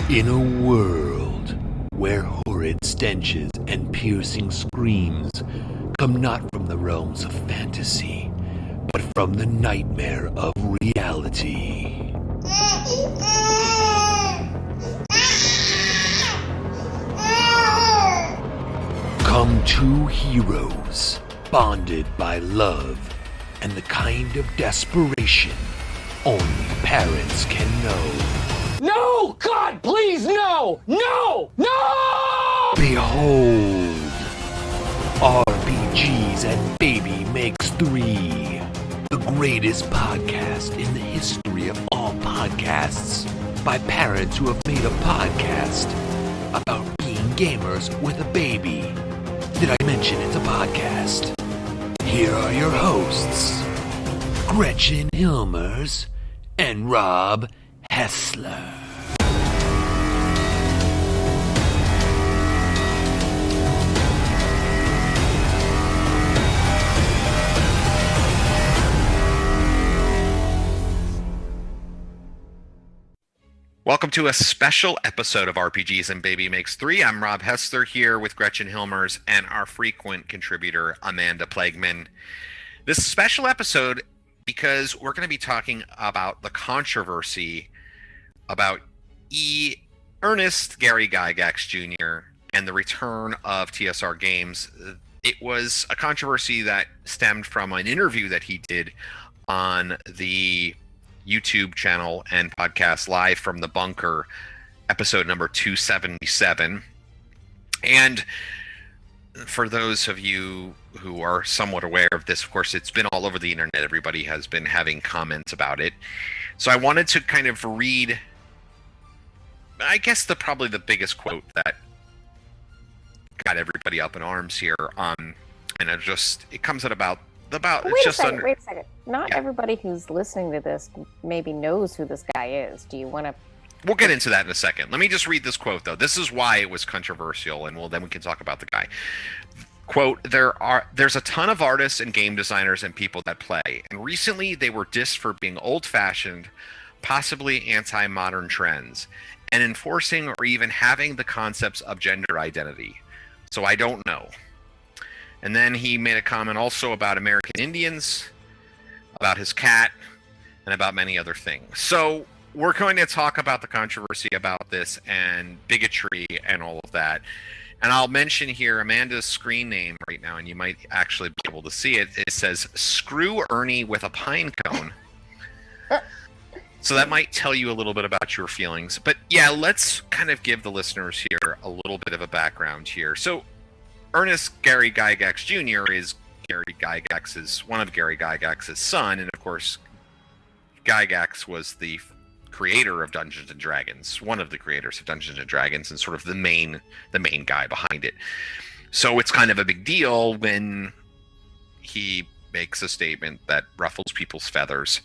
In a world where horrid stenches and piercing screams come not from the realms of fantasy, but from the nightmare of reality. Come two heroes, bonded by love and the kind of desperation only parents can know. No! God, please, no! No! No! Behold, RPGs and Baby Makes 3, the greatest podcast in the history of all podcasts, by parents who have made a podcast about being gamers with a baby. Did I mention it's a podcast? Here are your hosts, Gretchen Hilmers and Rob Hessler. Welcome to a special episode of RPGs and Baby Makes 3. I'm Rob Hessler here with Gretchen Hilmers and our frequent contributor, Amanda Plagueman. This special episode because we're going to be talking about the controversy about Ernest Gary Gygax Jr. and the Return of TSR Games. It was a controversy that stemmed from an interview that he did on the YouTube channel and podcast Live from the Bunker, episode number 277. And for those of you who are somewhat aware of this, of course, it's been all over the internet. Everybody has been having comments about it. So I wanted to kind of read, I guess, probably the biggest quote that got everybody up in arms here. And it comes at about Wait a second. Not everybody who's listening to this maybe knows who this guy is. Do you want to... We'll get into that in a second. Let me just read this quote, though. This is why it was controversial, and then we can talk about the guy. Quote, there's a ton of artists and game designers and people that play, and recently they were dissed for being old-fashioned, possibly anti-modern trends, and enforcing or even having the concepts of gender identity. So I don't know. And then he made a comment also about American Indians, about his cat, and about many other things. So we're going to talk about the controversy about this and bigotry and all of that. And I'll mention here Amanda's screen name right now, and you might actually be able to see it. It says, "Screw Ernie with a pine cone." So that might tell you a little bit about your feelings. But yeah, let's kind of give the listeners here a little bit of a background here. So Ernest Gary Gygax Jr. is one of Gary Gygax's son, and of course, Gygax was the creator of Dungeons and Dragons, one of the creators of Dungeons and Dragons, and sort of the main guy behind it. So it's kind of a big deal when he makes a statement that ruffles people's feathers.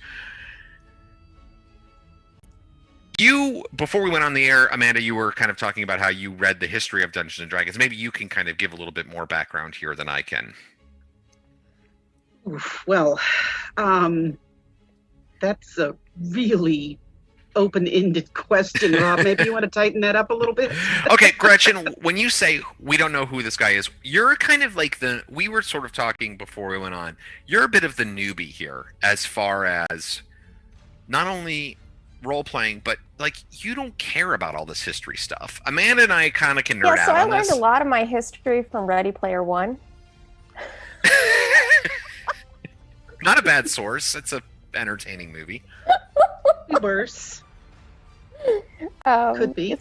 Before we went on the air, Amanda, you were kind of talking about how you read the history of Dungeons and Dragons. Maybe you can kind of give a little bit more background here than I can. Well, that's a really open-ended question, Rob. Maybe you want to tighten that up a little bit? Okay, Gretchen, when you say we don't know who this guy is, you're kind of like we were sort of talking before we went on, you're a bit of the newbie here as far as not only role-playing, but like you don't care about all this history stuff. Amanda and I kind of can nerd out on this. Yeah, so I learned a lot of my history from Ready Player One. Not a bad source. It's a entertaining movie. Worse. Could be.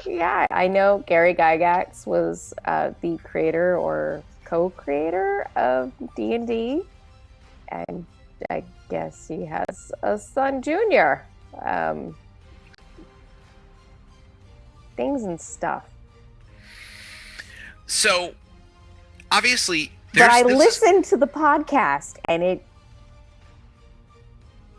Yeah, I know Gary Gygax was the creator or co-creator of D&D, and I guess he has a son, Junior. Things and stuff. So, obviously, but I listened to the podcast, and it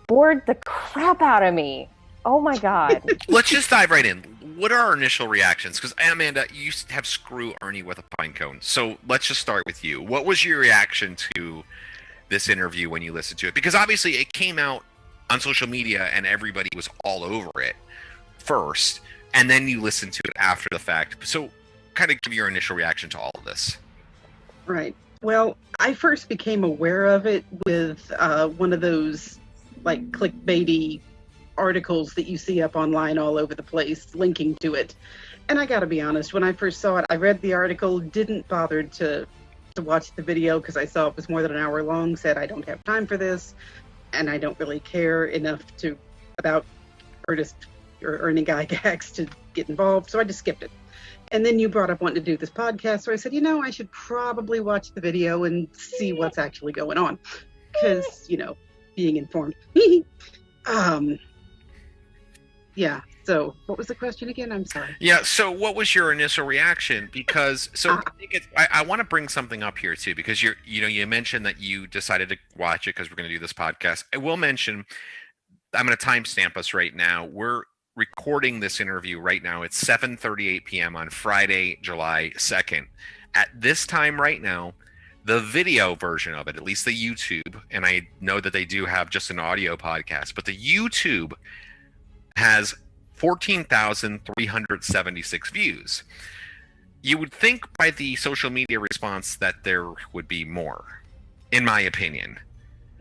bored the crap out of me. Oh my god. Let's just dive right in. What are our initial reactions? Because Amanda, you have "Screw Ernie with a pine cone." So let's just start with you. What was your reaction to this interview when you listened to it? Because obviously it came out on social media and everybody was all over it first. and then you listen to it after the fact. So kind of give your initial reaction to all of this. Right. Well, I first became aware of it with one of those like clickbaity articles that you see up online all over the place linking to it. And I gotta be honest, when I first saw it, I read the article, didn't bother to watch the video because I saw it was more than an hour long, said I don't have time for this, and I don't really care enough about artist or Ernie Gygax to get involved, so I just skipped it. And then you brought up wanting to do this podcast, so I said, I should probably watch the video and see what's actually going on. Because, being informed. Yeah, so what was the question again? I'm sorry. Yeah, so what was your initial reaction? Because, I think I want to bring something up here, too, because you mentioned that you decided to watch it because we're going to do this podcast. I will mention, I'm going to timestamp us right now. We're recording this interview right now. It's 7:38 p.m. on Friday, July 2nd. At this time right now, the video version of it, at least the YouTube, and I know that they do have just an audio podcast, but the YouTube has 14,376 views. You would think by the social media response that there would be more, in my opinion.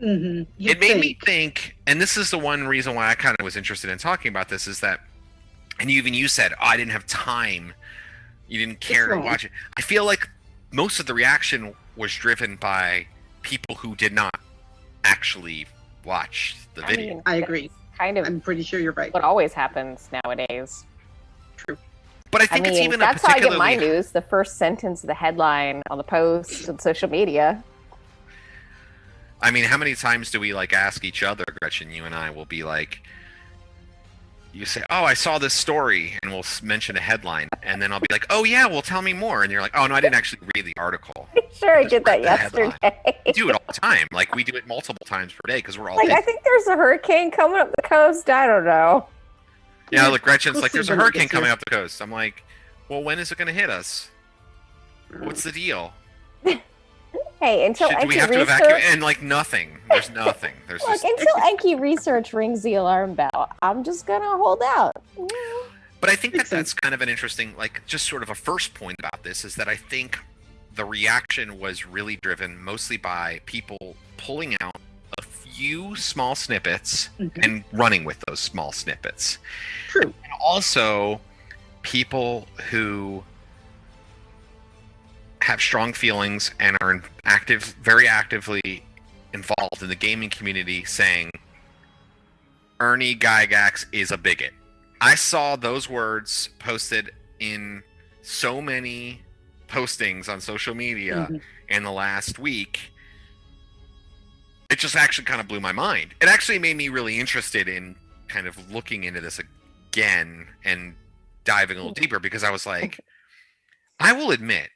Mm-hmm. It made me think, and this is the one reason why I kind of was interested in talking about this, is that, and you said, I didn't have time, you didn't care to watch it. I feel like most of the reaction was driven by people who did not actually watch the video. I agree. I'm pretty sure you're right. What always happens nowadays. True. But I think it's even that's how I get my news. The first sentence of the headline on the post on social media. I mean, how many times do we ask each other, Gretchen? You and I will be like, you say, "Oh, I saw this story," and we'll mention a headline, and then I'll be like, "Oh yeah, well, tell me more," and you're like, "Oh no, I didn't actually read the article." Sure, I did that yesterday. We do it all the time. We do it multiple times per day because we're all. I think there's a hurricane coming up the coast. I don't know. Yeah, look, Gretchen's there's a hurricane coming up the coast. I'm like, well, when is it going to hit us? What's the deal? Hey, until do we Enki have to research... evacuate? And nothing. There's nothing. There's look, just... until Enki research rings the alarm bell, I'm just gonna hold out. But I think that's kind of an interesting, just sort of a first point about this is that I think the reaction was really driven mostly by people pulling out a few small snippets and running with those small snippets. True. And also people who have strong feelings and are very actively involved in the gaming community saying Ernie Gygax is a bigot. I saw those words posted in so many postings on social media in the last week. It just actually kind of blew my mind. It actually made me really interested in kind of looking into this again and diving a little deeper because I was like, I will admit,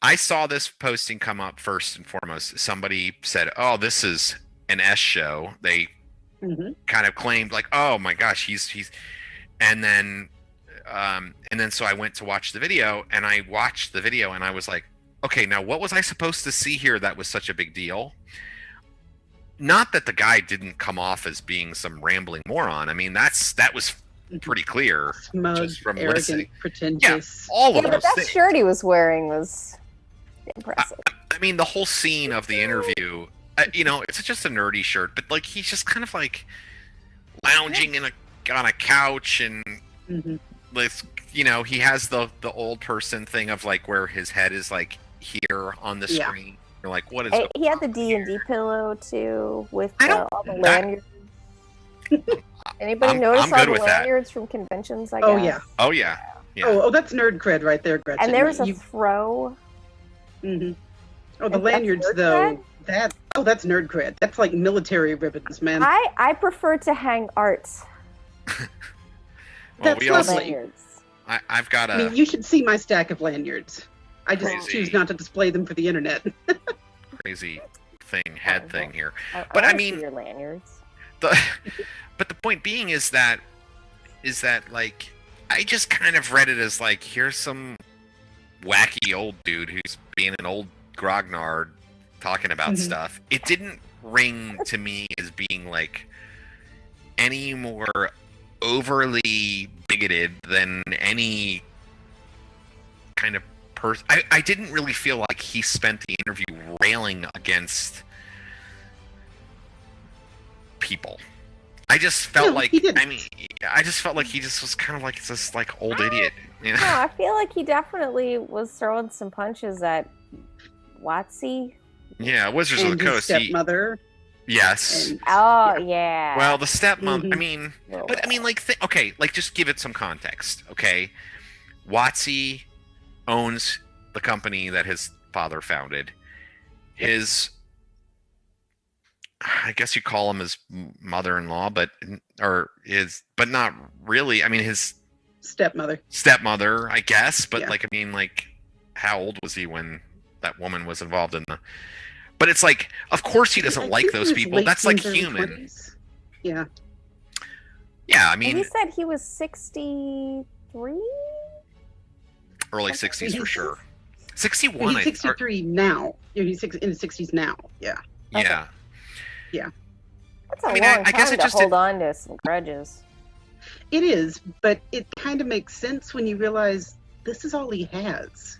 I saw this posting come up first and foremost. Somebody said, "Oh, this is an S show." They kind of claimed "Oh my gosh, he's," and then so I went to watch the video, and I watched the video, and I was like, "Okay, now what was I supposed to see here that was such a big deal?" Not that the guy didn't come off as being some rambling moron. I mean, that was pretty clear. Smug, just from arrogant, listening. pretentious. Yeah, all of but those that things. shirt he was wearing was impressive. I mean, the whole scene of the interview, it's just a nerdy shirt, but he's just kind of lounging on a couch and he has the old person thing of where his head is here on the screen. You're like, what is? He had the D&D pillow too with all the lanyards. Anybody notice all the lanyards from conventions? I guess. Oh yeah. Yeah. Oh, that's nerd cred right there, Gretchen. And there was a throw. Oh, the lanyards though. That's nerd cred. That's like military ribbons, man. I prefer to hang art. That's lovely. Lanyards. I've got a. I mean, you should see my stack of lanyards. I just choose not to display them for the internet. Crazy head thing here. But I mean, your lanyards. But the point being is that I just kind of read it as here's some wacky old dude who's being an old grognard talking about stuff. It didn't ring to me as being any more overly bigoted than any kind of person. I didn't really feel like he spent the interview railing against people. I just felt like, I mean, I just felt like he just was kind of like this like old idiot. You know? No, I feel like he definitely was throwing some punches at Watsy. Yeah, Wizards of the Coast. Stepmother. Yes. And, Yeah. Well, the stepmother. Mhm. I mean, but I mean, like, okay, like just give it some context. Okay, Watsy owns the company that his father founded. His, I guess you call him his mother-in-law, but not really. I mean, his stepmother, I guess. But like, I mean, like, how old was he when that woman was involved in the? But it's like, of course he doesn't like those people. That's like human. 20s. Yeah. Yeah, I mean, and he said he was 63. Early 60s for sure. 61. He's 63 now. Yeah, he's in his 60s now. Yeah. Yeah. Okay. Yeah. That's a long time to hold on to some grudges. It is, but it kind of makes sense when you realize this is all he has.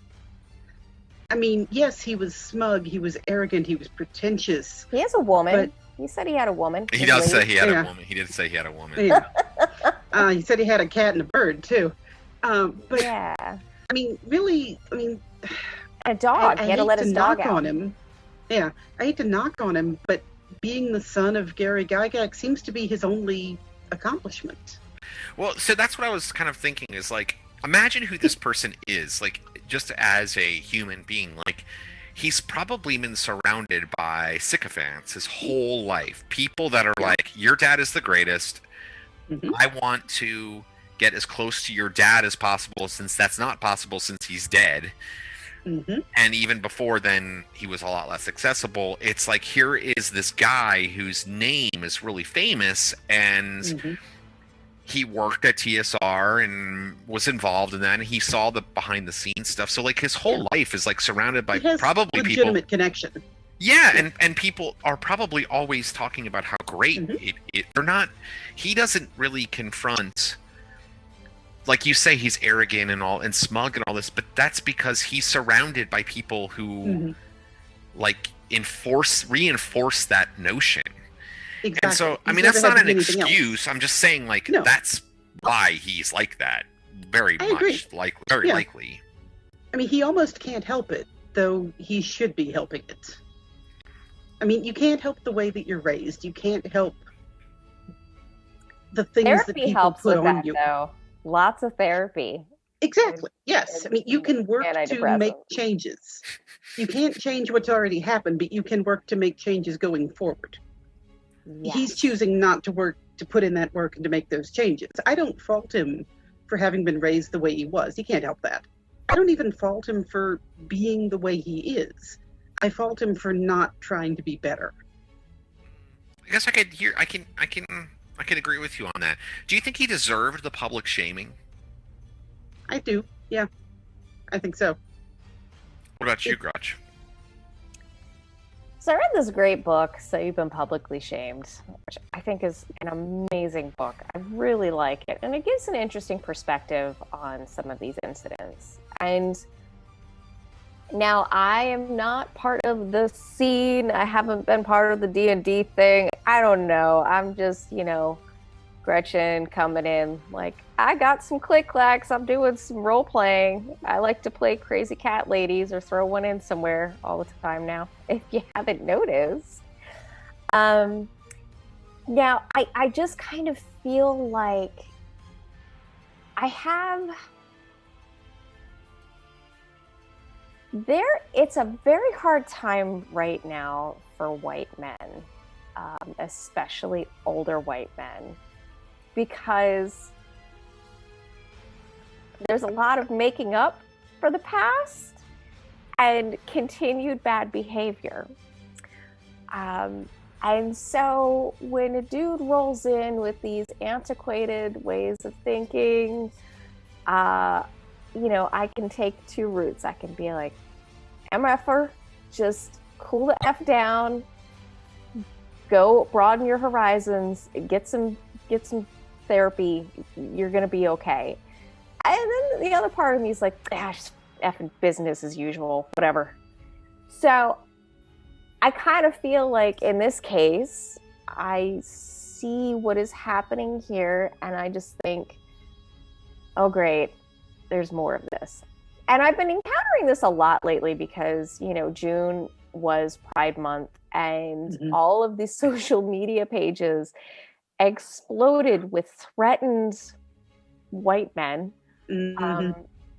I mean, yes, he was smug, he was arrogant, he was pretentious. He has a woman. He said he had a woman. He does say he had a woman. He did say he had a woman. Yeah. He said he had a cat and a bird, too. But, yeah. I mean, really, I mean... A dog. He had to let his dog out. On him. Yeah, I hate to knock on him, but being the son of Gary Gygax seems to be his only accomplishment. Well, so that's what I was kind of thinking is, like, imagine who this person is, like, just as a human being. Like, he's probably been surrounded by sycophants his whole life. People that are like, your dad is the greatest. Mm-hmm. I want to get as close to your dad as possible, since that's not possible since he's dead. Mm-hmm. And even before then, he was a lot less accessible. It's like, here is this guy whose name is really famous, and he worked at TSR and was involved in that, and he saw the behind the scenes stuff. So like, his whole life is like surrounded by probably legitimate connection. Yeah, and people are probably always talking about how great they're not. He doesn't really confront, like you say, he's arrogant and all and smug and all this, but that's because he's surrounded by people who like reinforce that notion. Exactly. And so, I mean, that's not an excuse. I'm just saying, like, that's why he's like that. Very likely. I mean, he almost can't help it, though he should be helping it. I mean, you can't help the way that you're raised. You can't help the things that people helps put with on that, you. Though. Lots of therapy. Exactly. Yes. I mean, you can work to make changes. You can't change what's already happened, but you can work to make changes going forward. Yes. He's choosing not to work, to put in that work and to make those changes. I don't fault him for having been raised the way he was. He can't help that. I don't even fault him for being the way he is. I fault him for not trying to be better. I guess I can agree with you on that. Do you think he deserved the public shaming? I do. Yeah. I think so. What about you, Gretchen? So I read this great book, So You've Been Publicly Shamed, which I think is an amazing book. I really like it. And it gives an interesting perspective on some of these incidents. And now I am not part of the scene. I haven't been part of the D&D thing. I don't know. I'm just, Gretchen coming in like, I got some click-clacks. I'm doing some role-playing. I like to play crazy cat ladies or throw one in somewhere all the time now, if you haven't noticed. Now, I just kind of feel like it's a very hard time right now for white men, especially older white men, because there's a lot of making up for the past and continued bad behavior. And so when a dude rolls in with these antiquated ways of thinking, I can take two routes. I can be like, MFer, just cool the F down, go broaden your horizons, get some therapy. You're going to be okay. And then the other part of me is like, just effing business as usual, whatever. So I kind of feel like in this case, I see what is happening here, and I just think, oh, great, there's more of this. And I've been encountering this a lot lately because, June was Pride Month, and all of these social media pages exploded with threatened white men.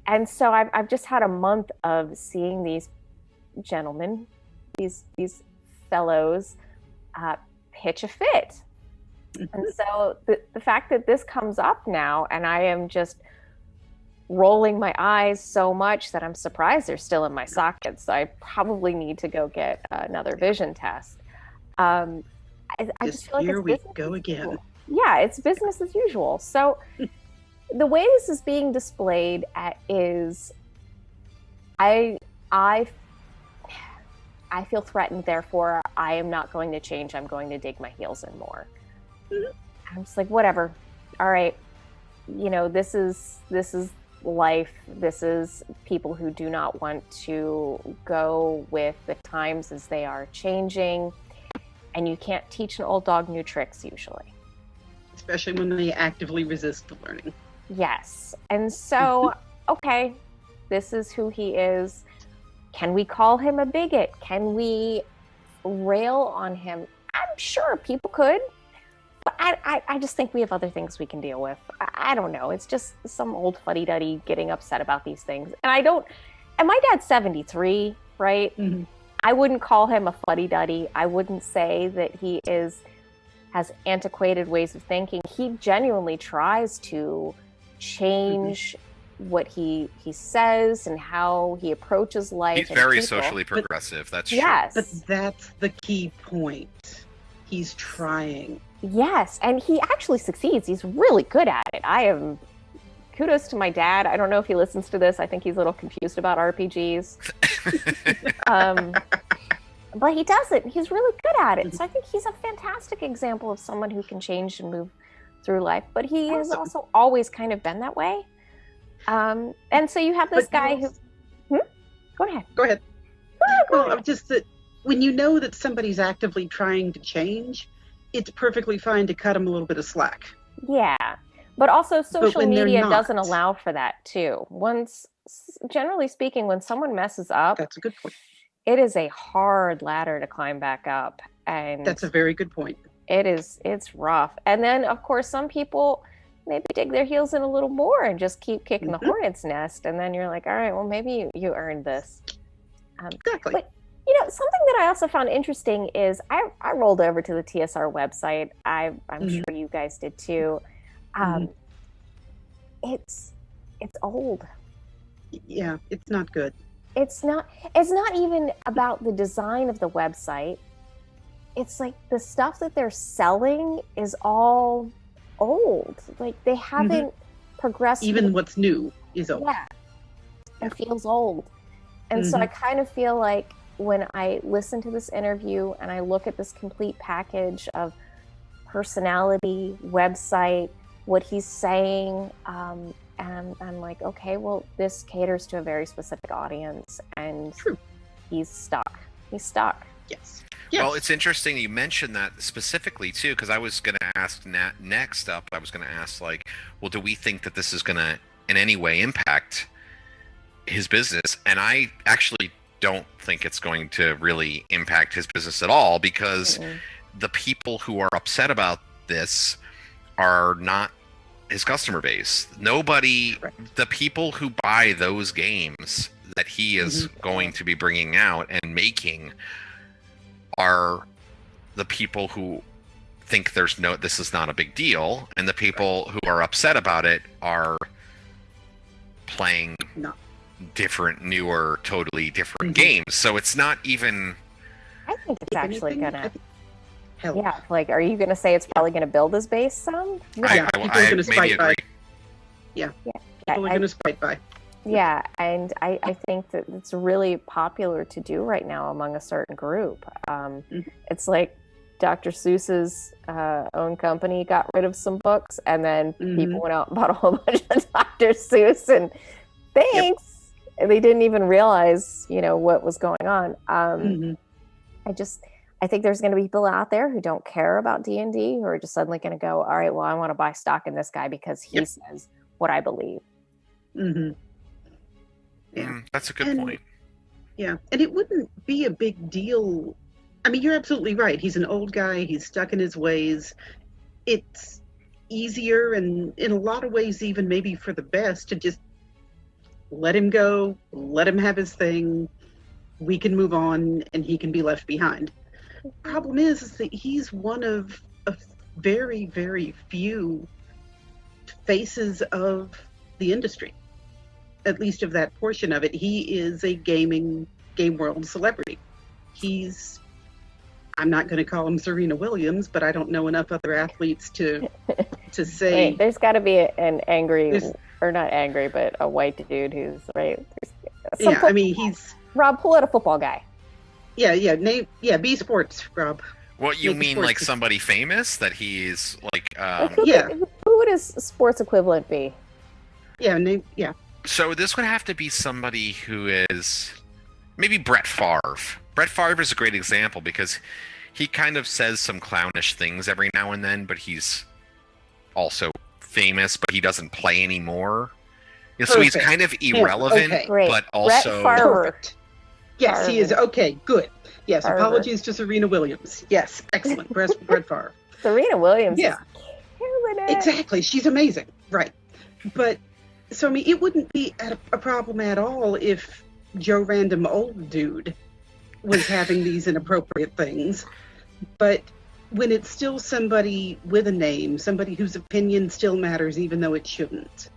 And so I've just had a month of seeing these gentlemen, these fellows, pitch a fit. And so the fact that this comes up now, and I am just rolling my eyes so much that I'm surprised they're still in my sockets. So I probably need to go get another vision test. I just feel like here it's we business go as again. usual. Yeah, it's business as usual. So the way this is being displayed is I feel threatened, therefore I am not going to change. I'm going to dig my heels in more. I'm just like, whatever. All right. This is life. This is people who do not want to go with the times as they are changing. And you can't teach an old dog new tricks usually. Especially when they actively resist the learning. Yes. And so, okay, this is who he is. Can we call him a bigot? Can we rail on him? I'm sure people could. But I just think we have other things we can deal with. I don't know. It's just some old fuddy-duddy getting upset about these things. And my dad's 73, right? I wouldn't call him a fuddy-duddy. I wouldn't say that he has antiquated ways of thinking. He genuinely tries to change what he says and how he approaches life. He's very socially progressive. That's true. Yes. But that's the key point. He's trying. Yes, and he actually succeeds. He's really good at it. Kudos to my dad. I don't know if he listens to this. I think he's a little confused about RPGs. But he does it. He's really good at it. So I think he's a fantastic example of someone who can change and move through life. But he has also always kind of been that way. And so you have this guy who... Go ahead. Go ahead. Go ahead. Just that when you know that somebody's actively trying to change, it's perfectly fine to cut him a little bit of slack. Yeah. But also social media not, doesn't allow for that too. Generally speaking, when someone messes up, that's a good point. It is a hard ladder to climb back up. And that's a very good point. It's rough. And then of course some people maybe dig their heels in a little more and just keep kicking the hornet's nest. And then you're like, all right, well, maybe you earned this. Exactly. But something that I also found interesting is I rolled over to the TSR website. I'm sure you guys did too. It's old. Yeah, it's not good. It's not even about the design of the website. It's like the stuff that they're selling is all old. Like they haven't progressed. Even what's new is old. Yeah. It feels old. And so I kind of feel like when I listen to this interview and I look at this complete package of personality, website, what he's saying, and I'm like, okay, well, this caters to a very specific audience, and he's stuck. Yes. Well, it's interesting you mentioned that specifically too, because I was going to ask next up. I was going to ask, like, well, do we think that this is going to in any way impact his business? And I actually don't think it's going to really impact his business at all, because the people who are upset about this are not his customer base. Nobody, the people who buy those games that he is going to be bringing out and making are the people who think this is not a big deal, and the people who are upset about it are playing different, newer, totally different games. So it's not even... I think it's actually gonna... Yeah, like, are you gonna say it's probably gonna build his base some? Yeah, people are gonna spike by. Yeah. People are gonna spike by. Yeah, and I think that it's really popular to do right now among a certain group. It's like Dr. Seuss's own company got rid of some books, and then people went out and bought a whole bunch of Dr. Seuss, and thanks. And they didn't even realize, what was going on. I think there's going to be people out there who don't care about D&D, who are just suddenly going to go, all right, well, I want to buy stock in this guy because he says what I believe. Yeah, that's a good point. Yeah, and it wouldn't be a big deal. I mean, you're absolutely right. He's an old guy. He's stuck in his ways. It's easier, and in a lot of ways, even maybe for the best, to just let him go, let him have his thing. We can move on, and he can be left behind. Problem is that he's one of a very, very few faces of the industry, at least of that portion of it. He is a game world celebrity. I'm not going to call him Serena Williams, but I don't know enough other athletes to say. Wait, there's got to be an angry, or not angry, but a white dude who's right. I mean, he's Rob. Pull out a football guy. B Sports, Rob. What you mean, like somebody famous that he's like? Who would his sports equivalent be? So this would have to be somebody who is maybe Brett Favre. Brett Favre is a great example because he kind of says some clownish things every now and then, but he's also famous, but he doesn't play anymore. So he's kind of irrelevant, but also... Perfect. Yes, he is. Okay, good. Yes, apologies to Serena Williams. Yes, excellent. Brett Favre. Serena Williams is killing it. Exactly. She's amazing. Right. But, so, I mean, it wouldn't be a problem at all if Joe Random Old Dude was having these inappropriate things. But when it's still somebody with a name, somebody whose opinion still matters even though it shouldn't,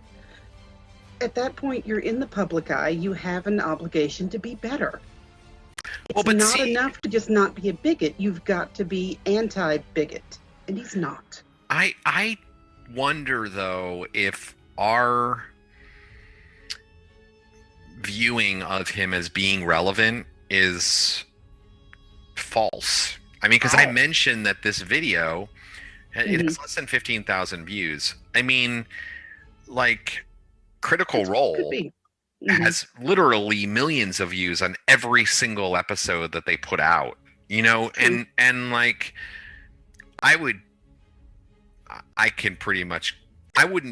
at that point, you're in the public eye. You have an obligation to be better. It's not enough to just not be a bigot. You've got to be anti-bigot. And he's not. I wonder, though, if our viewing of him as being relevant is false. I mean, because I mentioned that this video, it has less than 15,000 views. I mean, like... Critical Role has literally millions of views on every single episode that they put out, and like I wouldn't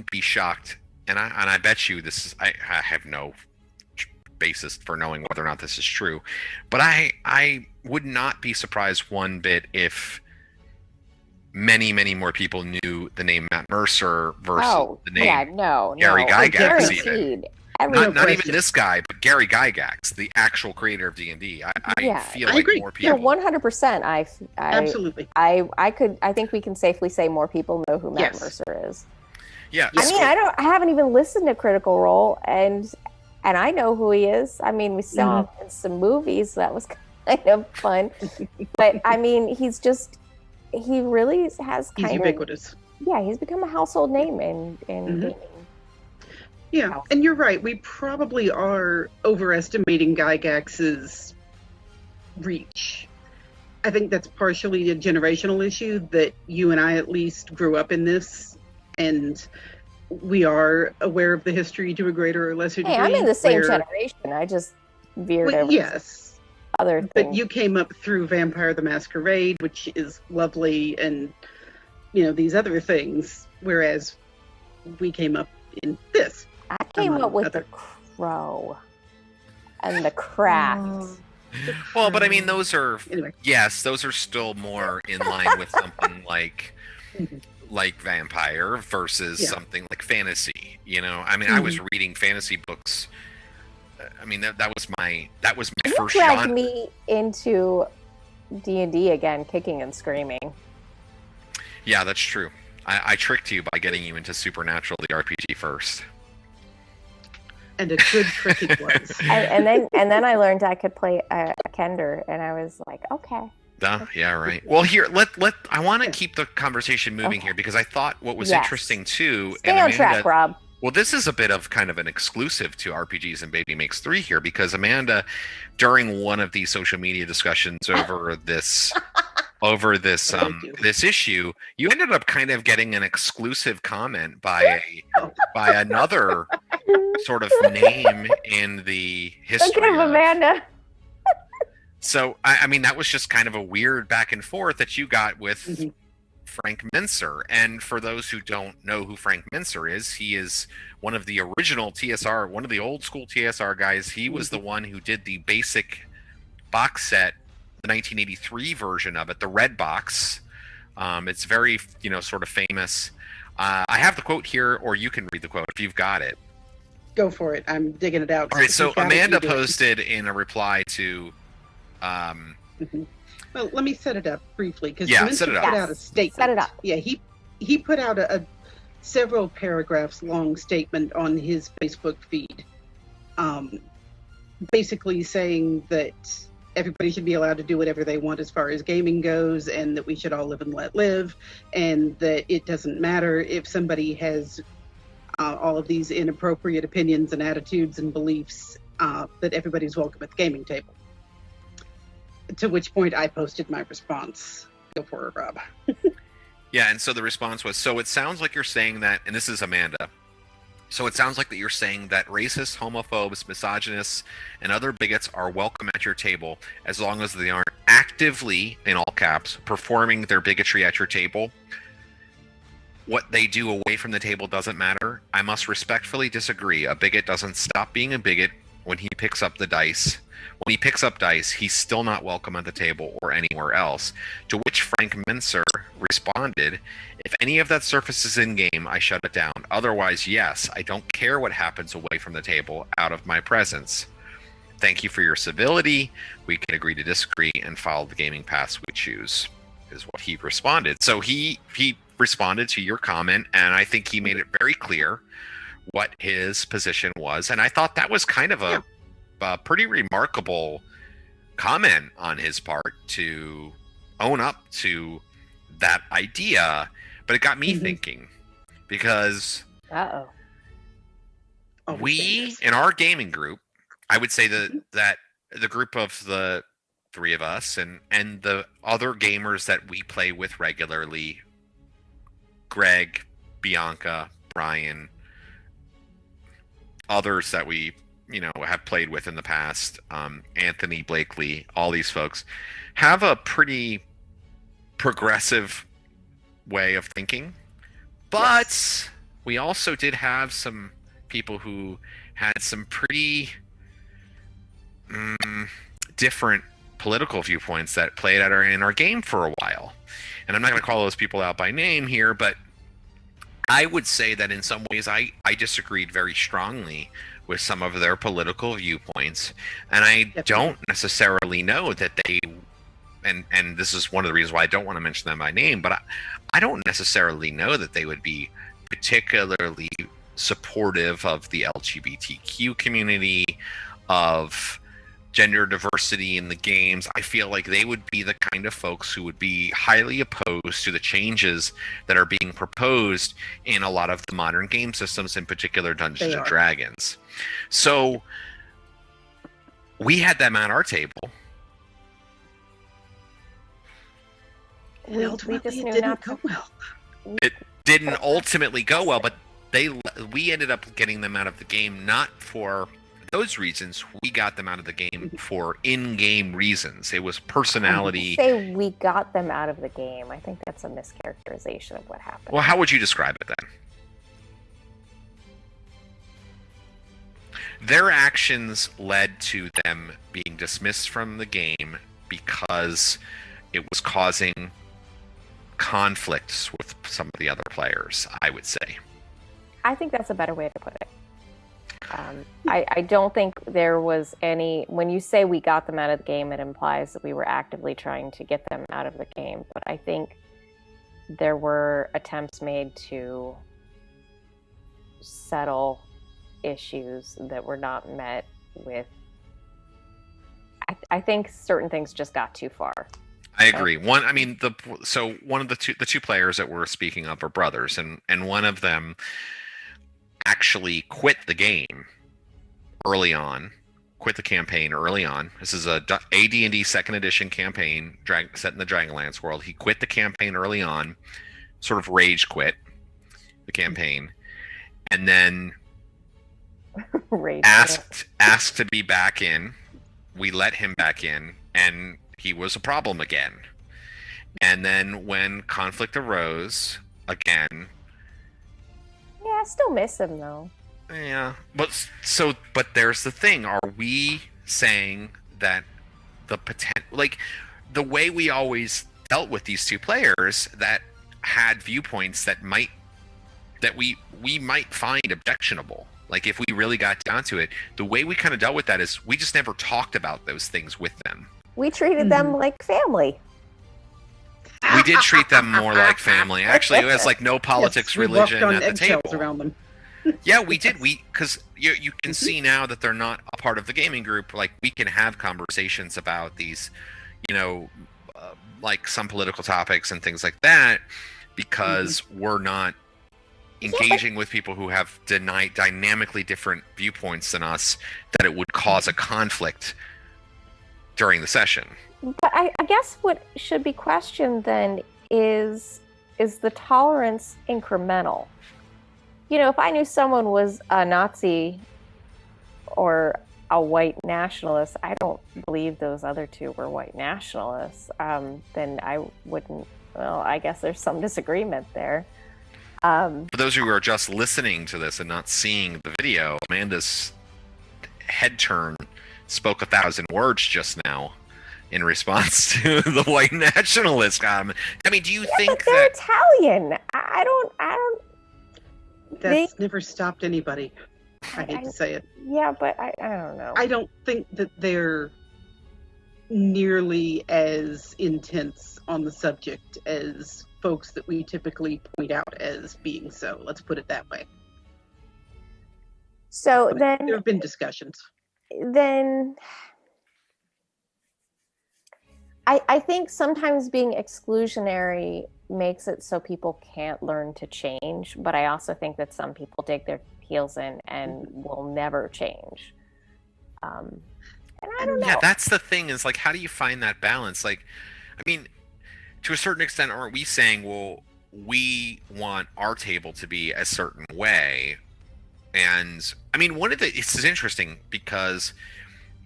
be shocked, and I bet you this is, I have no basis for knowing whether or not this is true, but I would not be surprised one bit if many, many more people knew the name Matt Mercer versus the name Gary Gygax. Even. Not even this guy, but Gary Gygax, the actual creator of D&D. I feel like more people. 100%. Absolutely. I think we can safely say more people know who Matt Mercer is. Yeah. I mean, I haven't even listened to Critical Role, and I know who he is. I mean, we saw him in some movies. So that was kind of fun. But I mean, he really has he's ubiquitous. He's become a household name in gaming. Yeah, and you're right. We probably are overestimating Gygax's reach. I think that's partially a generational issue that you and I at least grew up in this, and we are aware of the history to a greater or lesser degree. Hey, I'm in the same generation. I just veered over. Yes. Other things. But you came up through Vampire the Masquerade, which is lovely, and these other things, whereas we came up in this. I came up with The Crow and The Craft. Well, but I mean, those are those are still more in line with something like Vampire versus something like fantasy. I mean, I was reading fantasy books. I mean, that was my first genre. You dragged genre. me into D&D again, kicking and screaming. Yeah, that's true. I tricked you by getting you into Supernatural, the RPG first. And a good trick it was. and then I learned I could play a Kender, and I was like, okay. Yeah, right. Well, here, I want to keep the conversation moving here because I thought what was interesting too. Stay on track, Rob. Well, this is a bit of kind of an exclusive to RPGs and Baby Makes 3 here because Amanda, during one of these social media discussions over this over this Thank you. this issue, you ended up kind of getting an exclusive comment by another sort of name in the history Look at Amanda. So I mean that was just kind of a weird back and forth that you got with Mhm. Frank Mincer. And for those who don't know who Frank Mincer is, he is one of the original TSR, one of the old school TSR guys. He was the one who did the basic box set, the 1983 version of it, the red box. It's very, sort of famous. I have the quote here, or you can read the quote if you've got it. Go for it. I'm digging it out. All right, so Amanda You do it. posted in a reply to. Well, let me set it up briefly because Yeah, set it up. put out a statement. Set it up. Yeah, he put out a several paragraphs long statement on his Facebook feed, basically saying that everybody should be allowed to do whatever they want as far as gaming goes, and that we should all live and let live, and that it doesn't matter if somebody has all of these inappropriate opinions and attitudes and beliefs, that everybody's welcome at the gaming table. To which point I posted my response. Go for it, Rob. Yeah, and so the response was, so it sounds like you're saying that, and this is Amanda, so it sounds like that you're saying that racists, homophobes, misogynists, and other bigots are welcome at your table as long as they aren't actively, in all caps, performing their bigotry at your table. What they do away from the table doesn't matter. I must respectfully disagree. A bigot doesn't stop being a bigot when he picks up the dice. When he picks up dice, he's still not welcome at the table or anywhere else. To which Frank Mincer responded, if any of that surfaces in game, I shut it down. Otherwise, yes, I don't care what happens away from the table, out of my presence. Thank you for your civility. We can agree to disagree and follow the gaming paths we choose, is what he responded. So he responded to your comment, and I think he made it very clear what his position was. And I thought that was kind of a pretty remarkable comment on his part to own up to that idea. But it got me thinking, because we, in our gaming group, I would say that the group of the three of us and the other gamers that we play with regularly, Greg, Bianca, Brian, others that we have played with in the past, Anthony, Blakely, all these folks have a pretty progressive way of thinking. But we also did have some people who had some pretty different political viewpoints that played out in our game for a while. And I'm not going to call those people out by name here, but I would say that in some ways I disagreed very strongly with some of their political viewpoints, and I don't necessarily know that they, and this is one of the reasons why I don't want to mention them by name, but I don't necessarily know that they would be particularly supportive of the LGBTQ community, of gender diversity in the games. I feel like they would be the kind of folks who would be highly opposed to the changes that are being proposed in a lot of the modern game systems, in particular Dungeons and Dragons. So we had them at our table. And ultimately, it didn't go well. It didn't ultimately go well, but we ended up getting them out of the game not for those reasons. We got them out of the game for in-game reasons. It was personality. Say we got them out of the game. I think that's a mischaracterization of what happened. Well, how would you describe it then? Their actions led to them being dismissed from the game because it was causing conflicts with some of the other players, I would say. I think that's a better way to put it. I don't think there was any, when you say we got them out of the game, it implies that we were actively trying to get them out of the game. But I think there were attempts made to settle issues that were not met with. I think certain things just got too far. I agree. One of the two players that we're speaking of are brothers, and one of them actually quit the game early on quit the campaign early on. This is a AD&D second edition campaign set in the Dragonlance world. He quit the campaign early on, sort of rage quit the campaign, and then asked to be back in. We let him back in, and he was a problem again. And then when conflict arose again, yeah, I still miss him though. Yeah, but there's the thing: are we saying that the the way we always dealt with these two players that had viewpoints that we might find objectionable? Like, if we really got down to it, the way we kind of dealt with that is we just never talked about those things with them. We treated them like family. We did treat them more like family. Actually, it was like no politics, yes, religion on at the table. Around them. Yeah, we did. Because you can see now that they're not a part of the gaming group. Like, we can have conversations about these, like some political topics and things like that, because we're not engaging with people who have dynamically different viewpoints than us, that it would cause a conflict during the session. But I guess what should be questioned then is the tolerance incremental? If I knew someone was a Nazi or a white nationalist, I don't believe those other two were white nationalists, then I wouldn't, well, I guess there's some disagreement there. For those who are just listening to this and not seeing the video, Amanda's head turn spoke 1,000 words just now in response to the white nationalist comment. I mean, do you think they're that Italian? I don't. That's never stopped anybody. I hate to say it. Yeah, but I don't know. I don't think that they're nearly as intense on the subject as folks that we typically point out as being so. Let's put it that way. So but then there have been discussions. Then I think sometimes being exclusionary makes it so people can't learn to change, but I also think that some people dig their heels in and will never change. And I don't know. Yeah, that's the thing, is like, how do you find that balance? Like, I mean, to a certain extent, aren't we saying, well, we want our table to be a certain way? And I mean, it's interesting because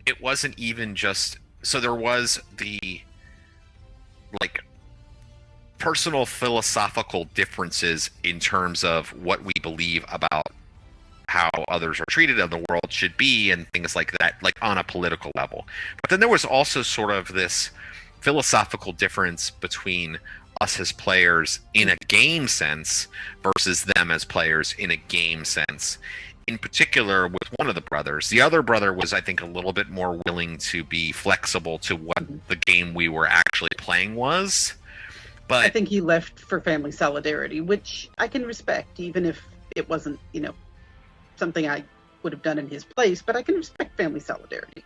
it wasn't even just, so there was the like personal philosophical differences in terms of what we believe about how others are treated in the world should be and things like that, like on a political level. But then there was also sort of this philosophical difference between us as players in a game sense versus them as players in a game sense. In particular, with one of the brothers. The other brother was, I think, a little bit more willing to be flexible to what the game we were actually playing was. But I think he left for family solidarity, which I can respect, even if it wasn't, something I would have done in his place, but I can respect family solidarity.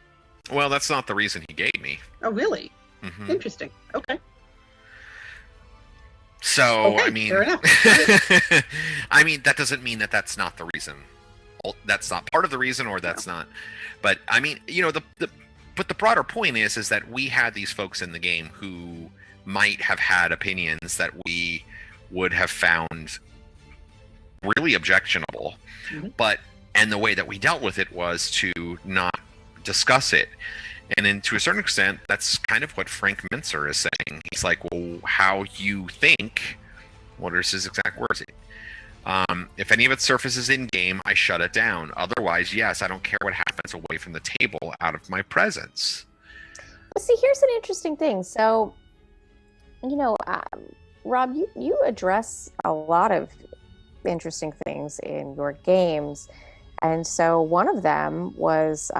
Well, that's not the reason he gave me. Oh, really? Mm-hmm. Interesting. Okay. So, okay, I mean, fair enough. I mean, that doesn't mean that that's not the reason. That's not part of the reason, or that's not. But I mean, but the broader point is that we had these folks in the game who might have had opinions that we would have found really objectionable, and the way that we dealt with it was to not discuss it. And then, to a certain extent, that's kind of what Frank Mincer is saying. He's like, well, how you think, what are his exact words? If any of it surfaces in-game, I shut it down. Otherwise, yes, I don't care what happens away from the table, out of my presence. Well, see, here's an interesting thing. So, Rob, you address a lot of interesting things in your games. And so one of them was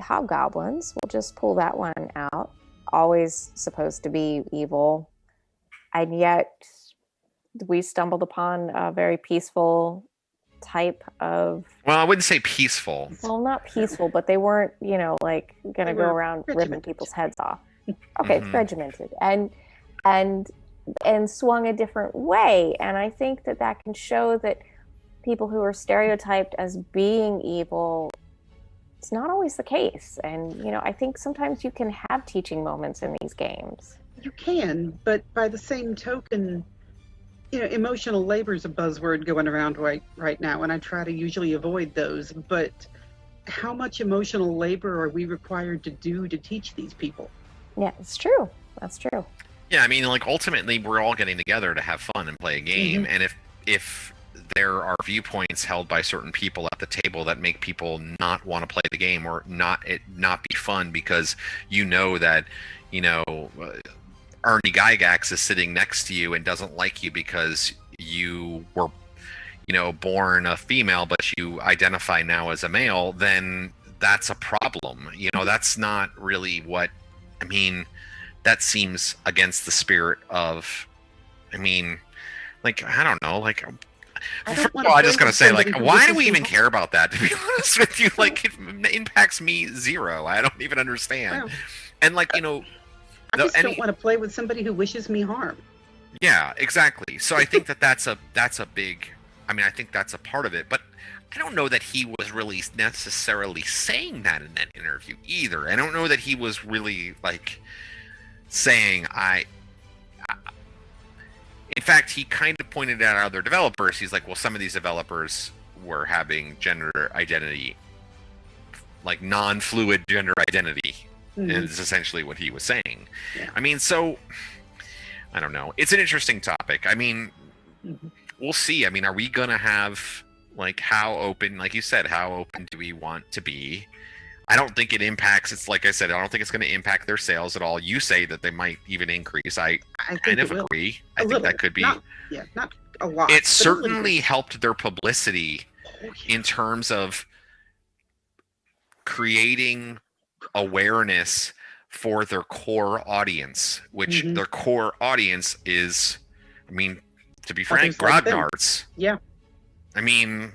hobgoblins. We'll just pull that one out. Always supposed to be evil. And yet we stumbled upon a very peaceful type of... Well, I wouldn't say peaceful. Well, not peaceful, but they weren't, like, going to go around ripping people's heads off. Okay, regimented. And swung a different way. And I think that can show that people who are stereotyped as being evil it's not always the case. And, you know, I think sometimes you can have teaching moments in these games. You can, but by the same token, you know, emotional labor is a buzzword going around right now, and I try to usually avoid those. But how much emotional labor are we required to do to teach these people? Yeah, it's true. That's true. Yeah, I mean, like, ultimately, we're all getting together to have fun and play a game, and if there are viewpoints held by certain people at the table that make people not want to play the game or not be fun because you know that, you know, Ernie Gygax is sitting next to you and doesn't like you because you were, you know, born a female but you identify now as a male, then that's a problem. You know, that's not really what, I mean, that seems against the spirit of, I mean, like, I don't know, like, first of all, I just gotta say, like, why do we even care about that, to be honest with you? Like, it impacts me zero. I don't even understand. Well, and, like, you know, I just don't want to play with somebody who wishes me harm. Yeah, exactly. So I think that's a big, I mean, I think that's a part of it, but I don't know that he was really necessarily saying that in that interview either. I don't know that he was really, like, saying in fact, he kind of pointed out other developers. He's like, well, some of these developers were having gender identity, like non-fluid gender identity, and it's essentially what he was saying. Yeah. I mean, so I don't know. It's an interesting topic. I mean, we'll see. I mean, are we gonna have, like, how open, like you said, how open do we want to be? I don't think it impacts, it's like I said, I don't think it's going to impact their sales at all. You say that they might even increase. I kind of agree. I think that could be. Not a lot. It certainly helped their publicity in terms of creating awareness for their core audience, which their core audience is, I mean, to be frank, grognards. Yeah. I mean,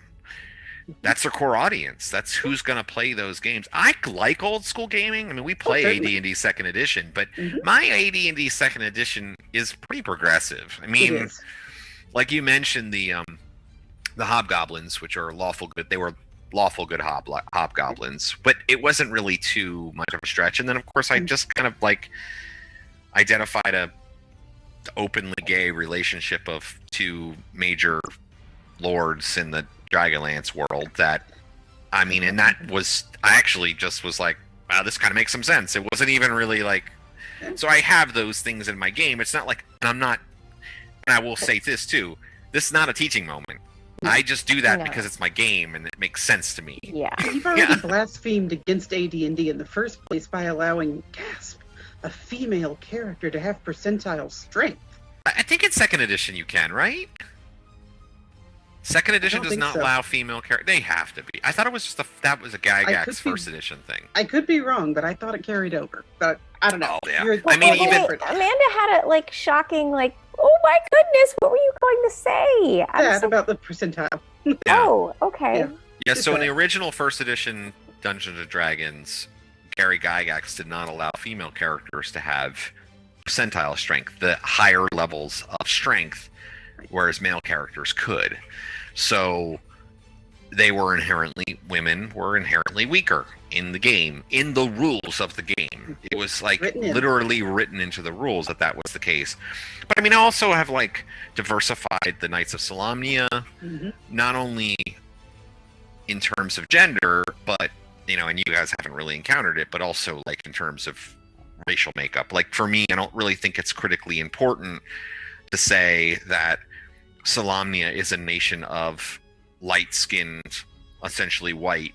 that's their core audience. That's who's going to play those games. I like old school gaming. I mean, we play AD&D Second Edition, but my AD&D Second Edition is pretty progressive. I mean, like you mentioned, the hobgoblins, which are lawful good. They were lawful good hobgoblins, but it wasn't really too much of a stretch. And then, of course, I just kind of like identified a openly gay relationship of two major lords in the Dragonlance world that, I mean, and that was, I actually just was like, wow, this kind of makes some sense. It wasn't even really like, so I have those things in my game. It's not like, and I'm not, and I will say this too, this is not a teaching moment. I just do that because it's my game and it makes sense to me. Yeah. You've already blasphemed against AD&D in the first place by allowing, a female character to have percentile strength. I think in Second Edition you can, right? Second Edition does not allow female characters. They have to be. I thought it was just that was a Gygax First Edition thing. I could be wrong, but I thought it carried over. But I don't know. Oh, yeah. I mean, even Amanda had a like shocking, like, oh my goodness, what were you going to say? About the percentile. Yeah. Oh, okay. Yeah. So in the original First Edition Dungeons and Dragons, Gary Gygax did not allow female characters to have percentile strength, the higher levels of strength, whereas male characters could. So women were inherently weaker in the game, in the rules of the game. It was like literally written into the rules that was the case. But I mean, I also have like diversified the Knights of Solamnia, not only in terms of gender, but, you know, and you guys haven't really encountered it, but also like in terms of racial makeup. Like for me, I don't really think it's critically important to say that Solamnia is a nation of light-skinned, essentially white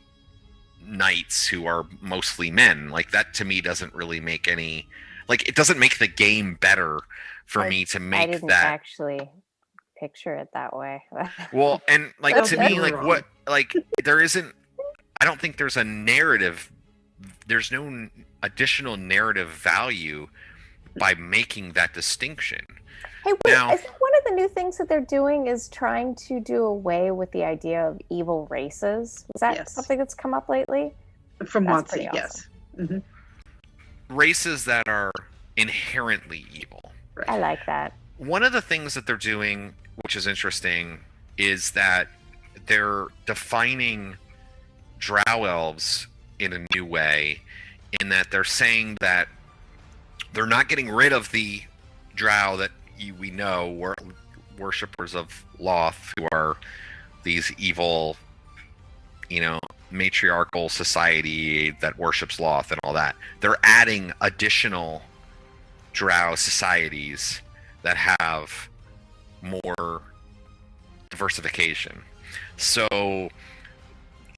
knights who are mostly men. Like that to me doesn't really make any, like, it doesn't make the game better for me to make that. I didn't actually picture it that way. Well, and like to me, like what, like there isn't, I don't think there's a narrative, there's no additional narrative value by making that distinction. Hey, wait, I think one of the new things that they're doing is trying to do away with the idea of evil races. Is that something that's come up lately? From Watsy, awesome. Yes. Races that are inherently evil. Right. I like that. One of the things that they're doing, which is interesting, is that they're defining drow elves in a new way, in that they're saying that they're not getting rid of the drow that we know were worshippers of Loth, who are these evil, matriarchal society that worships Loth and all that. They're adding additional drow societies that have more diversification. So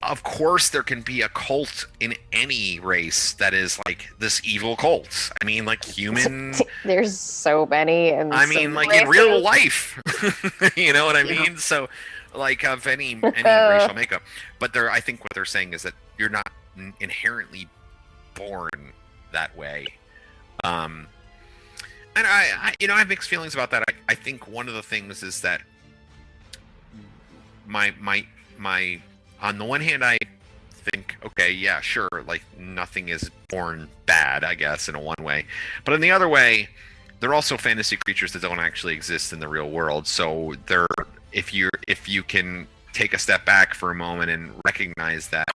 of course there can be a cult in any race that is like this evil cult. I mean, like human. There's so many, and I mean, like in real life. You know what I mean? So, like of any racial makeup. But I think what they're saying is that you're not inherently born that way. And I have mixed feelings about that. I think one of the things is that my on the one hand, I think, okay, yeah, sure, like nothing is born bad, I guess, in a one way. But in the other way, they're also fantasy creatures that don't actually exist in the real world. So if you can take a step back for a moment and recognize that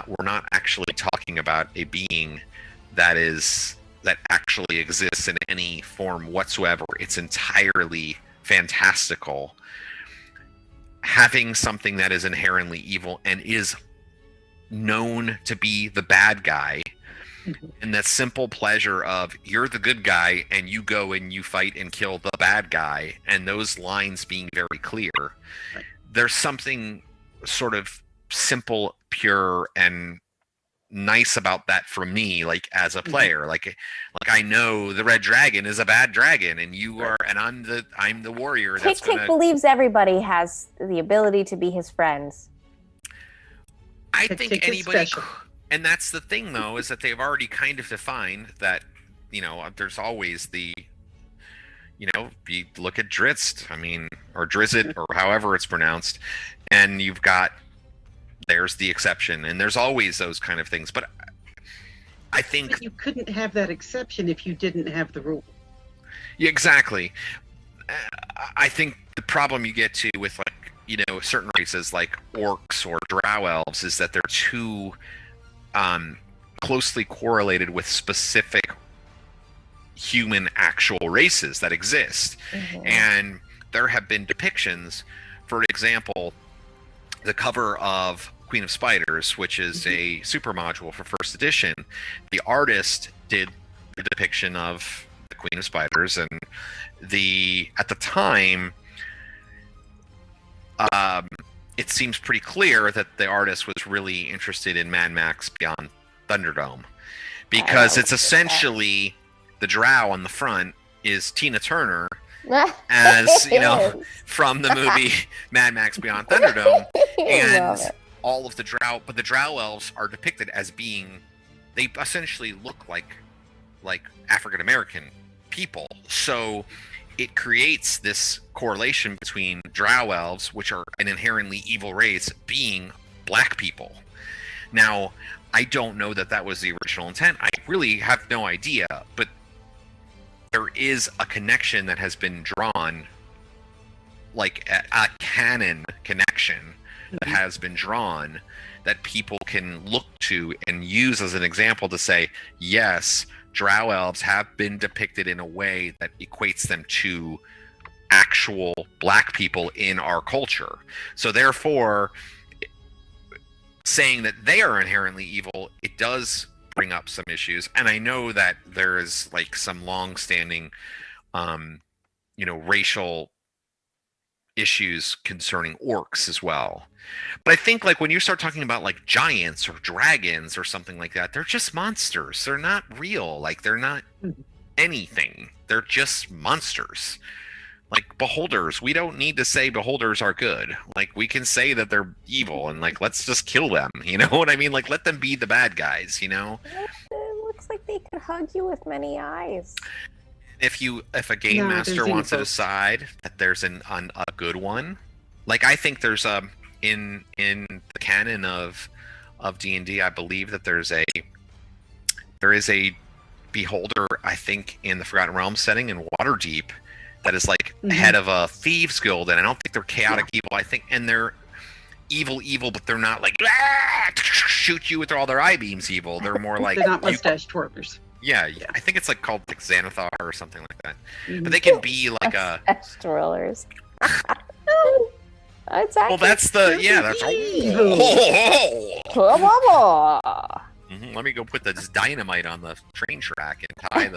we're not actually talking about a being that actually exists in any form whatsoever. It's entirely fantastical. Having something that is inherently evil and is known to be the bad guy, and that simple pleasure of you're the good guy and you go and you fight and kill the bad guy, and those lines being very clear. Right. There's something sort of simple, pure, and nice about that for me, like as a player. Like I know the red dragon is a bad dragon, and you are, and I'm the warrior. Tick believes everybody has the ability to be his friends. I think anybody, and that's the thing though, is that they've already kind of defined that, there's always the, you look at Drizzt, or Drizzt, or however it's pronounced, and there's the exception, and there's always those kind of things. But I think but you couldn't have that exception if you didn't have the rule. Yeah, exactly. I think the problem you get to with certain races like orcs or drow elves is that they're too closely correlated with specific human actual races that exist. And there have been depictions, for example, the cover of Queen of Spiders, which is a super module for first edition. The artist did a depiction of the Queen of Spiders, and at the time, it seems pretty clear that the artist was really interested in Mad Max Beyond Thunderdome, because it's essentially the drow on the front is Tina Turner, as from the movie Mad Max Beyond Thunderdome, and all of the drow, but the drow elves are depicted as being, they essentially look like African American people. So it creates this correlation between drow elves, which are an inherently evil race, being black people. Now, I don't know that was the original intent. I really have no idea, but there is a connection that has been drawn, like a canon connection that has been drawn, that people can look to and use as an example to say, yes, drow elves have been depicted in a way that equates them to actual black people in our culture. So therefore, saying that they are inherently evil, it does bring up some issues. And I know that there is like some long-standing racial issues concerning orcs as well. But I think like when you start talking about like giants or dragons or something like that, they're just monsters. They're not real. Like they're not anything. They're just monsters. Like beholders, we don't need to say beholders are good. Like we can say that they're evil and like let's just kill them. You know what I mean? Like let them be the bad guys, It looks like they could hug you with many eyes. If a game master wants to decide that there's a good one, like I think there's in the canon of D&D, I believe that there is a beholder, I think, in the Forgotten Realms setting in Waterdeep that is like head of a thieves guild, and I don't think they're chaotic evil. I think, and they're evil, but they're not like shoot you with all their eye beams evil. They're more like They're not mustache twirlers. Yeah, I think it's like called like Xanathar or something like that. But they can be like a twirlers. It's well, that's the that's Let me go put this dynamite on the train track and tie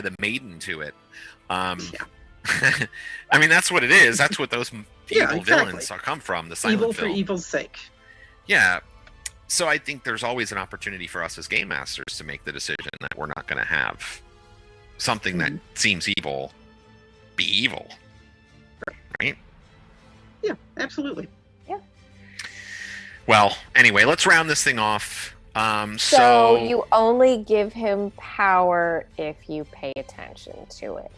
the maiden to it. I mean, that's what it is. That's what those evil villains come from. The silent evil film. for evil's sake. Yeah. So I think there's always an opportunity for us as game masters to make the decision that we're not going to have something that seems evil be evil. Right? Yeah, absolutely. Yeah. Well, anyway, let's round this thing off. So you only give him power if you pay attention to it.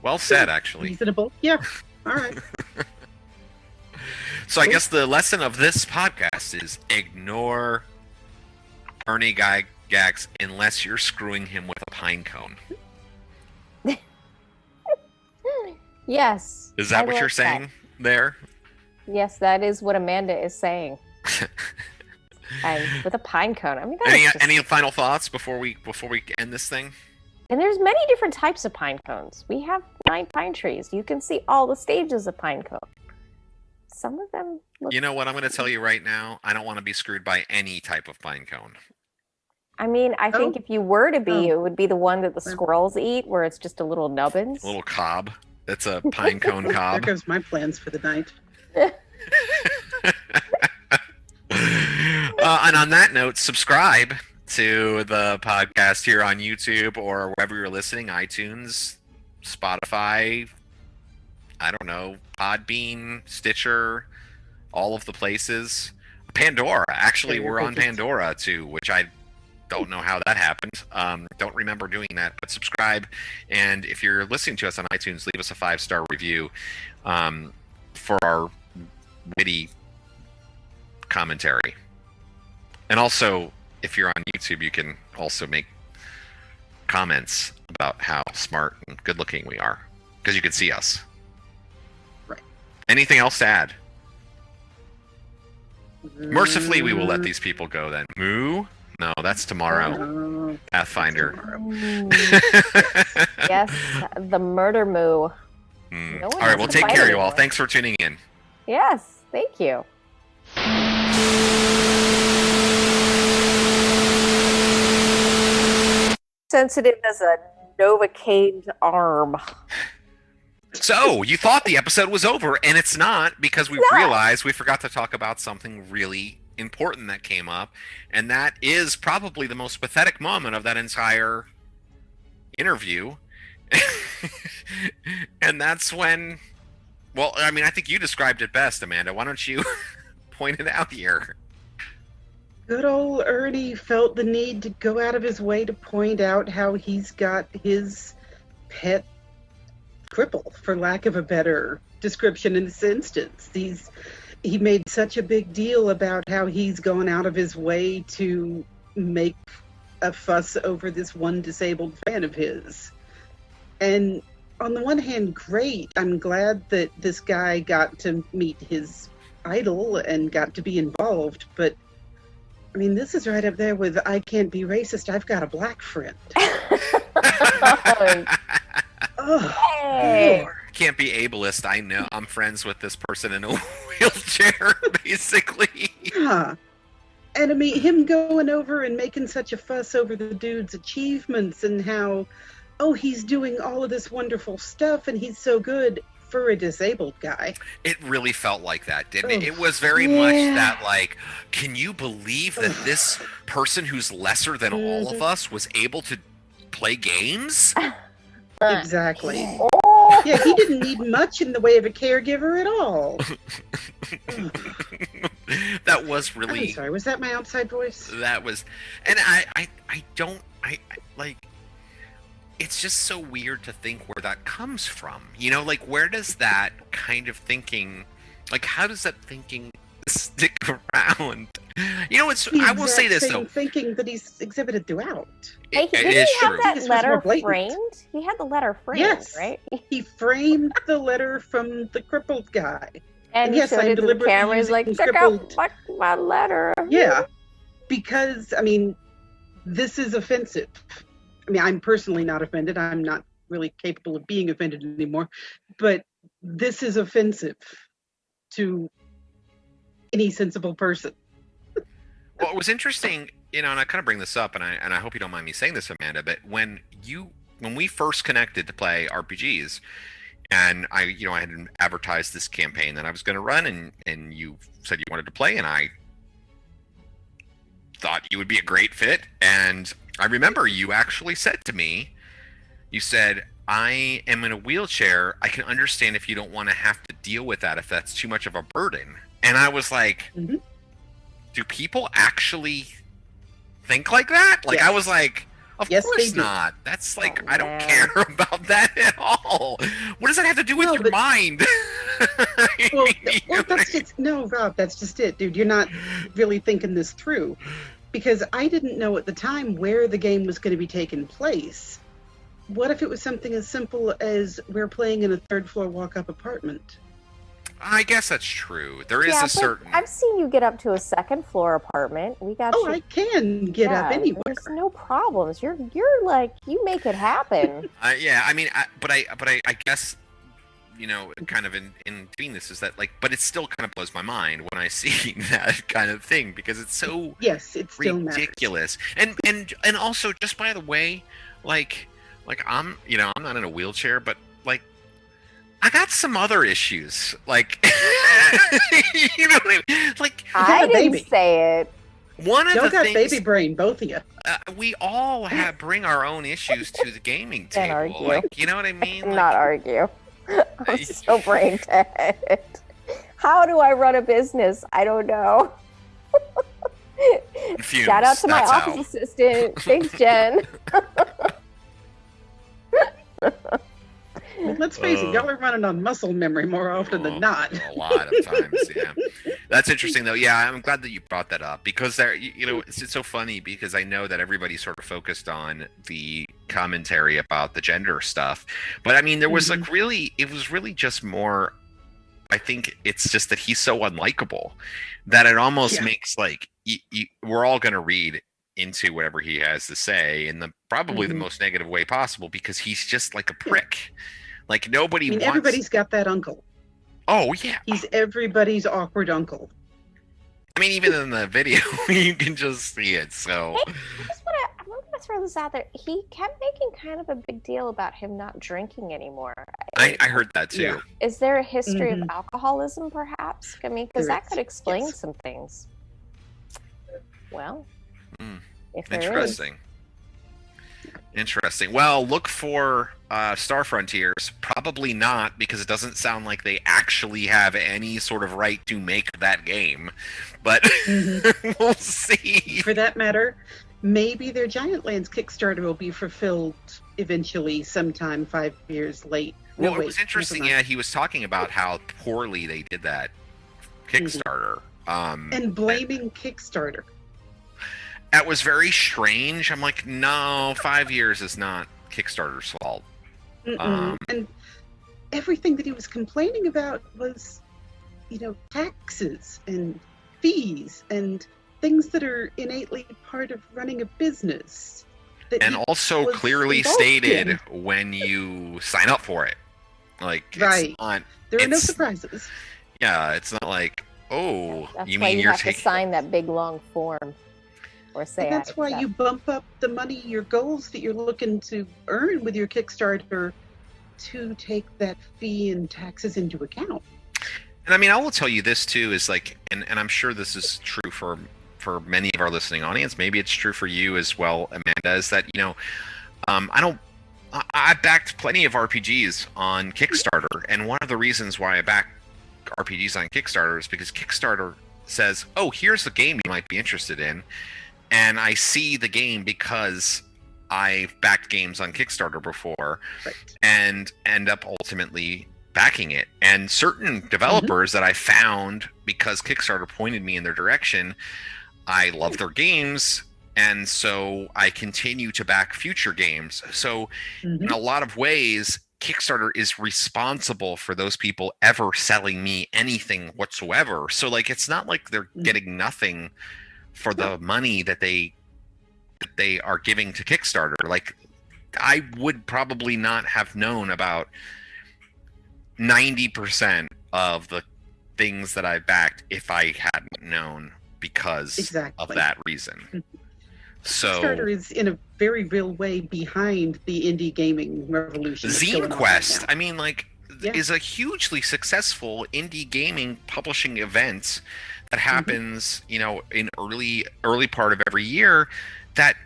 Well said, actually. Reasonable. Yeah. All right. So I guess the lesson of this podcast is ignore Ernie Gygax unless you're screwing him with a pine cone. Yes. Is that what you're saying there? Yes, that is what Amanda is saying. And with a pine cone. I mean, any final thoughts before we end this thing? And there's many different types of pine cones. We have 9 pine trees. You can see all the stages of pine cone. Some of them look... You know what? I'm going to tell you right now. I don't want to be screwed by any type of pine cone. I mean, I think if you were to be, it would be the one that the squirrels eat, where it's just a little nubbins. A little cob. That's a pine cone cob. There goes my plans for the night. And on that note, subscribe to the podcast here on YouTube or wherever you're listening, iTunes, Spotify, I don't know, Podbean, Stitcher, all of the places. Pandora. Actually, we're on Pandora too, which I don't know how that happened. Don't remember doing that, but subscribe. And if you're listening to us on iTunes, leave us a 5-star review for our witty commentary. And also, if you're on YouTube, you can also make comments about how smart and good looking we are, because you can see us. Right. Anything else to add? Mercifully, we will let these people go then. Moo? No, that's tomorrow. Pathfinder. Tomorrow. Yes, the murder moo. No all right, well, take care, you all. Thanks for tuning in. Yes, thank you. Sensitive as a Novocaine arm. So, you thought the episode was over, and it's not, because we realized we forgot to talk about something really important that came up, and that is probably the most pathetic moment of that entire interview. And that's when, well, I mean, I think you described it best, Amanda. Why don't you point it out here? Good old Ernie felt the need to go out of his way to point out how he's got his pet cripple, for lack of a better description in this instance. He made such a big deal about how he's gone out of his way to make a fuss over this one disabled fan of his. And on the one hand, great. I'm glad that this guy got to meet his idol and got to be involved, but I mean, this is right up there with I can't be racist, I've got a black friend. Hey. Can't be ableist. I know. I'm friends with this person in a wheelchair, basically. Yeah. And I mean, him going over and making such a fuss over the dude's achievements and how, he's doing all of this wonderful stuff and he's so good for a disabled guy. It really felt like that, didn't it? It was very much that, like, can you believe that this person who's lesser than all of us was able to play games? Exactly. Yeah, he didn't need much in the way of a caregiver at all. That was really... I'm sorry, was that my outside voice? That was... And I don't... like... It's just so weird to think where that comes from. You know, like, where does that kind of thinking... Like, how does that thinking stick around? You know, it's... I will say this, though. Thinking that he's exhibited throughout. Hey, didn't he have that letter framed? He had the letter framed, yes, right? He framed the letter from the crippled guy. And he yes, showed I'm it to the deliberately camera. He's like, using check out scribbled. my letter. Yeah, because I mean, this is offensive. I mean, I'm personally not offended. I'm not really capable of being offended anymore, but this is offensive to any sensible person. Well, it was interesting, and I kind of bring this up, and I hope you don't mind me saying this, Amanda, but when we first connected to play RPGs, and I had advertised this campaign that I was going to run, and you said you wanted to play, and I thought you would be a great fit, and I remember you actually said to me, you said, I am in a wheelchair. I can understand if you don't want to have to deal with that if that's too much of a burden. And I was like, do people actually think like that? Like, Yes. I was like, of Yes, course they do. not. That's like, Oh, I don't man. care about that at all. What does that have to do with No, your but- mind? Well, that's just no, Rob. That's just it, dude. You're not really thinking this through, because I didn't know at the time where the game was going to be taking place. What if it was something as simple as we're playing in a third floor walk-up apartment? I guess that's true. There is Yeah, a but certain. I've seen you get up to a second floor apartment. We got Oh, you. I can get up Yeah, anywhere. There's no problems. You're like, you make it happen. Yeah, I mean, but I guess, kind of in doing this is that, like, but it still kind of blows my mind when I see that kind of thing, because it's so Yes, it still matters. ridiculous. And also, just by the way, like I'm not in a wheelchair, but like I got some other issues, like you know what I mean? Like, I a didn't baby. say it. one of Y'all the got things baby brain, both of you. we all bring our own issues to the gaming Can't table. argue. Like, you know what I mean? Like, Not argue. I'm so brain dead. How do I run a business? I don't know. fumes, Shout out to my that's office how. assistant. Thanks, Jen. Well, let's face it, y'all are running on muscle memory more often than not. A lot of times, yeah. That's interesting, though. Yeah, I'm glad that you brought that up, because it's so funny, because I know that everybody sort of focused on the commentary about the gender stuff, but I mean, there was like it was really just more. I think it's just that he's so unlikable that it almost makes like we're all going to read into whatever he has to say in probably the most negative way possible, because he's just like a prick. Like, nobody wants. Everybody's got that uncle. Oh yeah, He's everybody's awkward uncle. I mean, even in the video, you can just see it. So I'm going to throw this out there. He kept making kind of a big deal about him not drinking anymore. I heard that too. Yeah. Is there a history of alcoholism, perhaps? I mean, because There that is, could explain yes. some things. Well, Hmm. if there is. Interesting. Well, look for Star Frontiers. Probably not, because it doesn't sound like they actually have any sort of right to make that game. But we'll see. For that matter, maybe their Giant Lands Kickstarter will be fulfilled eventually, sometime 5 years late. No, Well, it wait, was interesting. never mind. Yeah, he was talking about how poorly they did that Kickstarter. And blaming Kickstarter. That was very strange. I'm like, no, 5 years is not Kickstarter's fault. And everything that he was complaining about was, taxes and fees and things that are innately part of running a business. that And he also was clearly involved stated in. when you sign up for it. Like, Right. it's not, There are no it's- surprises. yeah, it's not like, oh, That's you why mean you you're have to taking. sign that big long form, or say. And that's why you bump up the money, your goals that you're looking to earn with your Kickstarter, to take that fee and taxes into account. And I mean, I will tell you this too, is like, and I'm sure this is true for many of our listening audience. Maybe it's true for you as well, Amanda. Is that I backed plenty of RPGs on Kickstarter, and one of the reasons why I back RPGs on Kickstarter is because Kickstarter says, "Oh, here's the game you might be interested in," and I see the game because I've backed games on Kickstarter before, Right. and end up ultimately backing it. And certain developers that I found because Kickstarter pointed me in their direction, I love their games, and so I continue to back future games. So in a lot of ways, Kickstarter is responsible for those people ever selling me anything whatsoever. So like, it's not like they're getting nothing for the money that they are giving to Kickstarter. Like, I would probably not have known about 90% of the things that I backed if I hadn't known because of that reason. So Kickstarter is in a very real way behind the indie gaming revolution. Zine Quest, right, I mean, like, is a hugely successful indie gaming publishing event that happens, you know, in early part of every year. That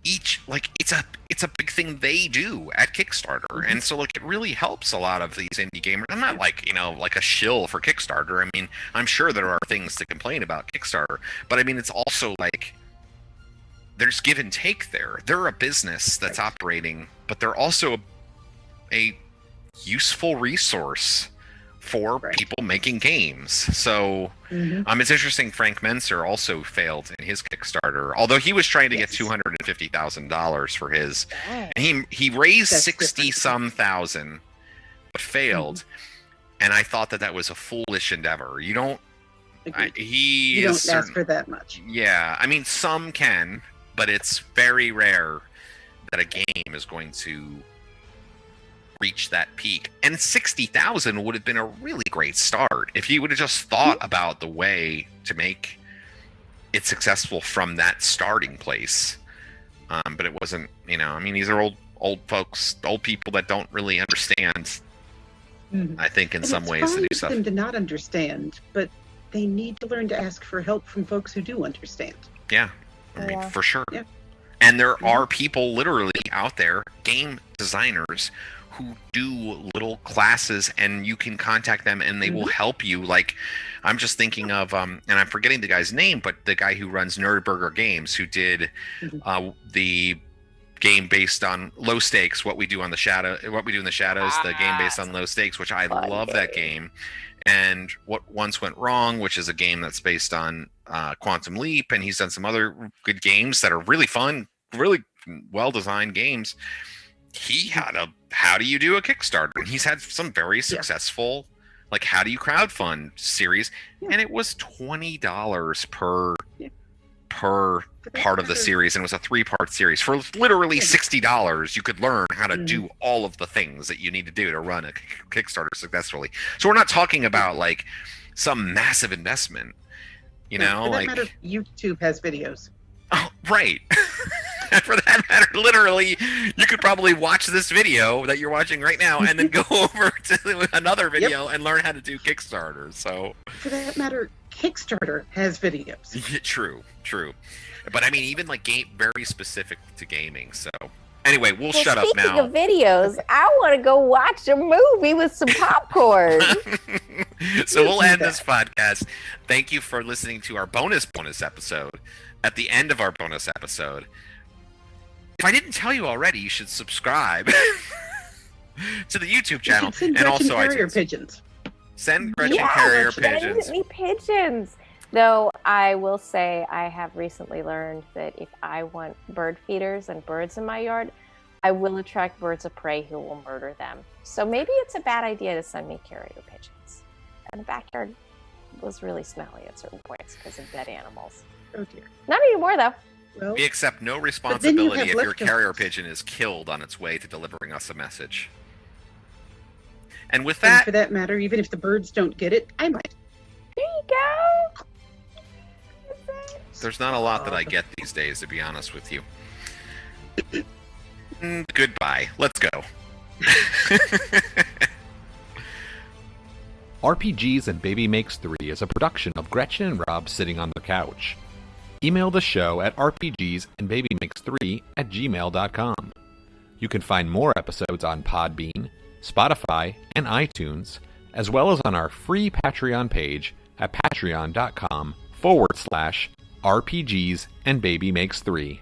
each, like, it's a big thing they do at Kickstarter, and so like it really helps a lot of these indie gamers. I'm not like, you know, like a shill for Kickstarter. I mean, I'm sure there are things to complain about Kickstarter, but I mean, it's also like there's give and take there. They're a business that's operating, but they're also a useful resource for people making games. So it's interesting Frank Menser also failed in his Kickstarter, although he was trying to get $250,000 for his, and he raised 60-some thousand but failed. And I thought that was a foolish endeavor. You don't ask for that much. Yeah, I mean, some can, but it's very rare that a game is going to reach that peak. And 60,000 would have been a really great start if you would have just thought about the way to make it successful from that starting place. But it wasn't, you know, I mean, these are old folks, old people that don't really understand, I think, in some ways, to do stuff. It's fine for them to not understand, but they need to learn to ask for help from folks who do understand. Yeah, I mean, for sure. Yeah. And there are people literally out there, game designers, who do little classes, and you can contact them and they will help you. Like, I'm just thinking of and I'm forgetting the guy's name, but the guy who runs Nerdburger Games, who did the game based on Low Stakes, What We Do in the Shadows, the game based on Low Stakes, which I love that game. And What Once Went Wrong, which is a game that's based on Quantum Leap, and he's done some other good games that are really fun, really well designed games. He had a how do you do a Kickstarter, and he's had some very successful like how do you crowdfund series, and it was $20 per part of the series, and it was a 3-part series. For literally $60 you could learn how to do all of the things that you need to do to run a Kickstarter successfully. So we're not talking about like some massive investment, you know, for that like matter, YouTube has videos. Oh, right. For that matter, literally, you could probably watch this video that you're watching right now and then go over to another video and learn how to do Kickstarter. So, for that matter, Kickstarter has videos. Yeah, true. But I mean, even like very specific to gaming. So, anyway, we'll shut up now. Speaking of videos, I want to go watch a movie with some popcorn. So we'll end this podcast. Thank you for listening to our bonus episode. At the end of our bonus episode, if I didn't tell you already, you should subscribe to the YouTube channel and also carrier iTunes. Pigeons. Send Gretchen carrier pigeons. Send me pigeons. Though I will say I have recently learned that if I want bird feeders and birds in my yard, I will attract birds of prey who will murder them. So maybe it's a bad idea to send me carrier pigeons. And the backyard was really smelly at certain points because of dead animals. Oh dear. Not anymore though. Well, we accept no responsibility if your carrier pigeon is killed on its way to delivering us a message. And with that, and for that matter, even if the birds don't get it, I might. There you go. There's not a lot that I get these days, to be honest with you. Goodbye. Let's go. RPGs and Baby Makes 3 is a production of Gretchen and Rob sitting on the couch. Email the show at rpgsandbabymakes3@gmail.com. You can find more episodes on Podbean, Spotify, and iTunes, as well as on our free Patreon page at patreon.com/RPGs and Baby Makes 3.